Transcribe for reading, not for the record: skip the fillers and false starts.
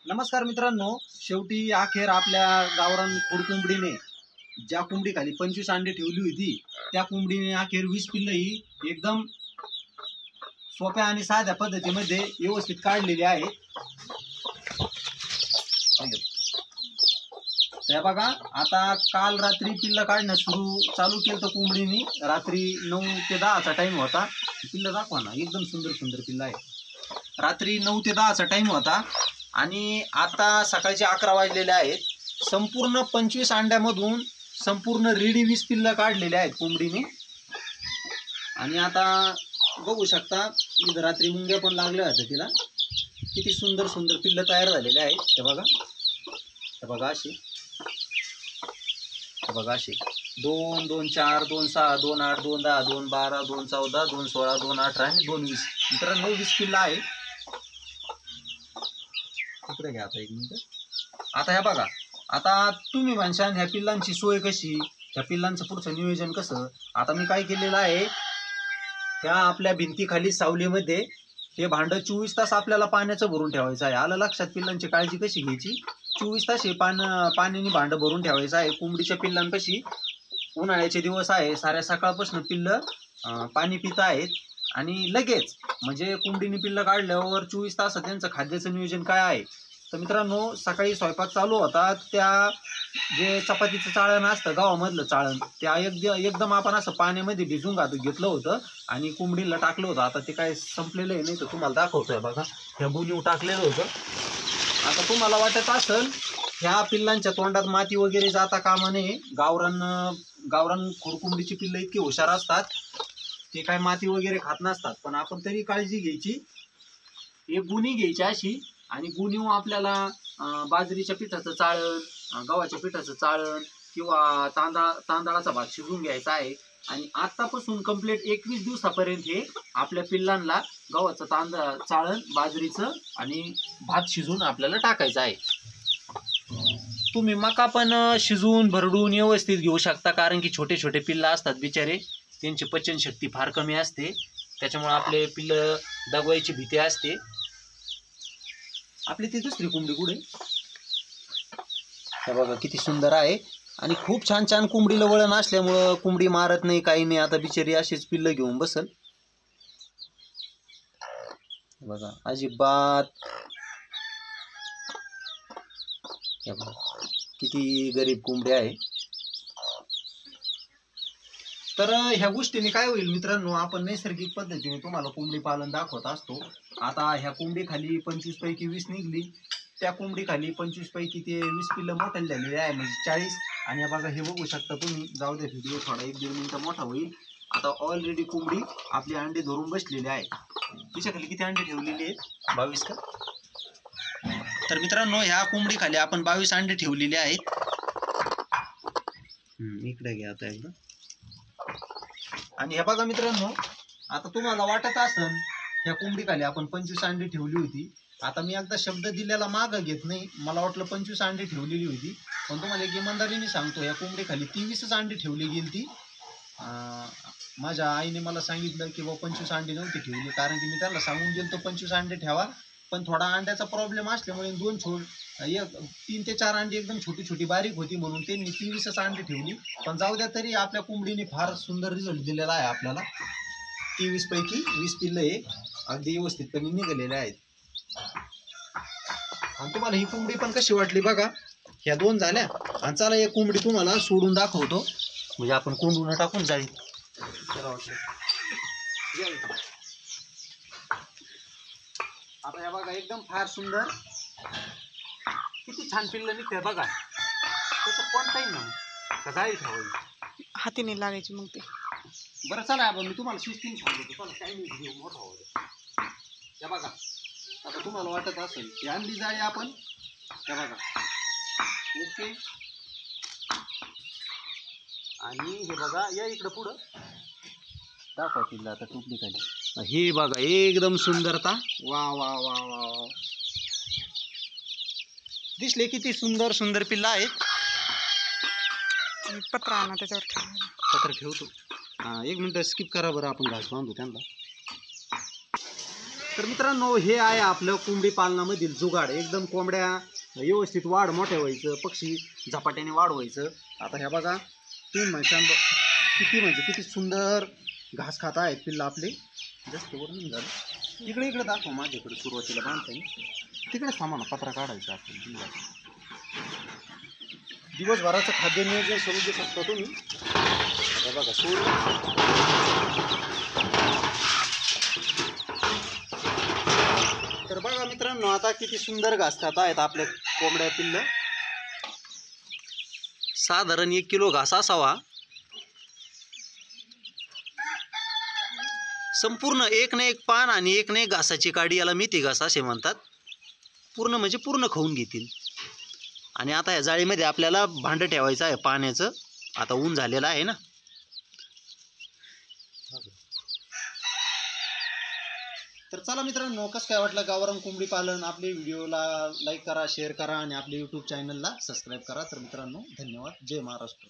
नमस्कार मित्रांनो, शेवटी अखेर आपल्या गावरान खोडकोंबडीने ज्या कोंबडी खाली 25 अंडे ठेवली होती त्या कोंबडीने अखेर 20 पिल्ल ही एकदम सोप्या आणि साध्या पद्धतीमध्ये व्यवस्थित काढलेली आहे। त्या बघा, आता काल रात्री पिल्ल काढणं चालू केलं तर कोंबडीने रात्री 9 ते 10चा टाइम होता। पिल्ल दाखवा ना, एकदम सुंदर सुंदर पिल्ल आहे। रात्री 9 ते 10चा टाइम होता आणि आता सकाळचे 11 वाजलेले आहेत। संपूर्ण 25 अंड्यामधून संपूर्ण रेडी 20 पिल्ल काढलेले आहेत कोंबडीने। आणि आता बघू शकता, इथं रात्री मुंग्या पण लागल्या होत्या तिला। किती सुंदर सुंदर पिल्ल तयार झालेले आहेत। हे बघा, हे बघा अशी, हे बघा अशी 2 2 4 2 6 2 8 2 10 2 12 2 14 2 16 2 18 आणि 2 20 मित्रांनो 20 पिल्ल आहे। इकडे घ्या आता एक मिनिट। आता ह्या बघा, आता तुम्ही म्हणशाल ह्या पिल्लांची सोय कशी, ह्या पिल्लांचं पुढचं नियोजन कसं। आता मी काय केलेलं आहे, ह्या आपल्या भिंतीखाली सावलीमध्ये हे भांडं 24 तास आपल्याला पाण्याचं भरून ठेवायचं आहे। आलं लक्षात? पिल्लांची काळजी कशी घ्यायची, 24 तास हे पाण्याने भांडं भरून ठेवायचं आहे। कोंबडीच्या पिल्लांपाशी उन्हाळ्याचे दिवस आहे, साऱ्या सकाळपासून पिल्ल पाणी पित आहेत आणि लगेच म्हणजे कोंबडीने पिल्ल काढल्यावर 24 तास त्यांचं खाद्याचं नियोजन काय आहे। तर मित्रांनो, सकाळी स्वयंपाक चालू होता, त्या जे चपातीचं चाळण असतं गावामधलं चाळण, त्या एकदम आपण असं पाण्यामध्ये भिजून घेतलं होतं आणि कोंबडीला टाकलं होतं। आता ते काय संपलेलं आहे, नाही तर तुम्हाला दाखवतोय बघा, ह्या बुनीव टाकलेलं होतं। आता तुम्हाला वाटत असेल ह्या पिल्लांच्या तोंडात माती वगैरे जाता कामा नये। गावरान खोडकोंबडीची पिल्लं इतकी हुशार असतात, ते काय माती वगैरे खात नसतात। पण आपण तरी काळजी घ्यायची, एक गुणी घ्यायची अशी, आणि गुणीव आपल्याला बाजरीच्या पिठाचं चाळण, गव्हाच्या पिठाचं चाळण किंवा तांदळाचा भात शिजवून घ्यायचा आहे। आणि आतापासून कंप्लीट 21 दिवसापर्यंत हे आपल्या पिल्लांना गव्हाचं चाळण, बाजरीचं आणि भात शिजवून आपल्याला टाकायचं आहे। तुम्ही मका पण शिजवून भरडून व्यवस्थित घेऊ शकता, कारण की छोटे छोटे पिल्लं असतात बिचारे, त्यांची पचनशक्ती फार कमी असते, त्याच्यामुळे आपले पिल्लं दगवायची भीती असते। आपली ती दुसरी कोंबडी कुठे, हे बघा किती सुंदर आहे। आणि खूप छान छान कोंबडीला वळण असल्यामुळं कोंबडी मारत नाही, काही नाही। आता बिचारी अशीच पिल्लं घेऊन बसल, बघा अजिबात। हे बघा किती गरीब कोंबडी आहे। तर ह्या गोष्टीने काय होईल मित्रांनो, आपण नैसर्गिक पद्धतीने तुम्हाला कोंबडी पालन दाखवत असतो। आता ह्या कोंबडी खाली 25 पैकी 20 निघली, त्या कोंबडी खाली 25 पैकी ते 20 पिल्लं मोठे झालेले आहे, म्हणजे 40। आणि बघा हे बघू शकता तुम्ही, जाऊ द्या व्हिडिओ थोडा 1-1.5 मिनिटं मोठा होईल। आता ऑलरेडी कोंबडी आपली अंडे धरून बसलेली आहे। तिच्या खाली किती अंडे ठेवलेली आहेत, 22 का। तर मित्रांनो, ह्या कोंबडी खाली आपण 22 अंडे ठेवलेले आहेत। इकडे घ्या आता एकदा। आणि हे बघा मित्रांनो, आता तुम्हाला वाटत असेल ह्या कोंबडी खाली आपण 25 अंडी ठेवली होती। आता मी एकदा शब्द दिलेला मागं घेत नाही, मला वाटलं 25 अंडी ठेवलेली होती, पण तुम्हाला एक इमानदारीने सांगतो, ह्या कोंबडी खाली 23 अंडी ठेवली गेली ती। माझ्या आईने मला सांगितलं की बाबा 25 अंडी नव्हती ठेवली, कारण की मी त्याला सांगून गेलो 25 अंडे ठेवा, पण थोडा अंड्याचा प्रॉब्लेम असल्यामुळे 3 ते 4 अंडी एकदम छोटी छोटी बारीक होती, म्हणून त्यांनी 23 अंडी ठेवली। पण जाऊ द्या, तरी आपल्या कोंबडीने फार सुंदर रिझल्ट दिलेला आहे आपल्याला। 23 पैकी 20 पिल्लं हे अगदी व्यवस्थितपणे निघालेले आहेत। आणि तुम्हाला ही कोंबडी पण कशी वाटली बघा, ह्या 2 झाल्या। आणि चला एक कोंबडी तुम्हाला सोडून दाखवतो, म्हणजे आपण कोंडून टाकून जाईल। आता ह्या बघा, एकदम फार सुंदर, किती छान पिल्लं निघते बघा। त्याचं कोणताही ना जाळी ठेवायची, हातीने लागायची मग ते। बरं चला, आपण मी तुम्हाला सिस्टीम सांगतो, चला काही नाही मोठा होतो। हे बघा, आता तुम्हाला वाटत असेल की आणली जाळी आपण, हे बघा ओके। आणि हे बघा, या इकडं पुढं दाखवा पिल्लं आता टुपली खाली, हे बघा एकदम सुंदरता, वा वा वा वा। दिसले किती सुंदर सुंदर पिल्लं आहेत। पत्रा आणा त्याच्यावर ठेवतो। 1 मिनिट स्किप करा बरं, आपण घास बांधू त्यांना। तर मित्रांनो, हे आहे आपलं कोंबडी पालनामधील जुगाड. एकदम कोंबड्या व्यवस्थित वाढ मोठ्या व्हायचं, पक्षी झपाट्याने वाढ व्हायचं. आता ह्या बघा, 3 म्हशां किती सुंदर घास खात आहेत पिल्लं आपले. जास्त वर नाही झालं. इकडे दाखव माझ्याकडे. सुरुवातीला बांधताय तिकडे थांबा ना, पत्रा काढायचा आपल्याला. दिवसभराचं खाद्य नियोजन समजू शकता तुम्ही. हे बघा तर बघा मित्रांनो, आता किती सुंदर घास खात आहेत आपल्या कोंबड्या पिल्लं. साधारण 1 किलो घास असावा. संपूर्ण एक ना एक पान आणि एक ना एक घासाची काडी, याला मेथी घास असे म्हणतात. पूर्ण म्हणजे पूर्ण खाऊन घेतील. आणि आता या जाळीमध्ये आपल्याला भांडं ठेवायचं आहे पाण्याचं. आता ऊन झालेलं आहे ना. तर चला मित्रांनो, कसं काय वाटलं गावरान कोंबडी पालन. आपले व्हिडिओला लाईक करा, शेअर करा आणि आपल्या यूट्यूब चॅनलला सबस्क्राईब करा. तर मित्रांनो, धन्यवाद. जय महाराष्ट्र.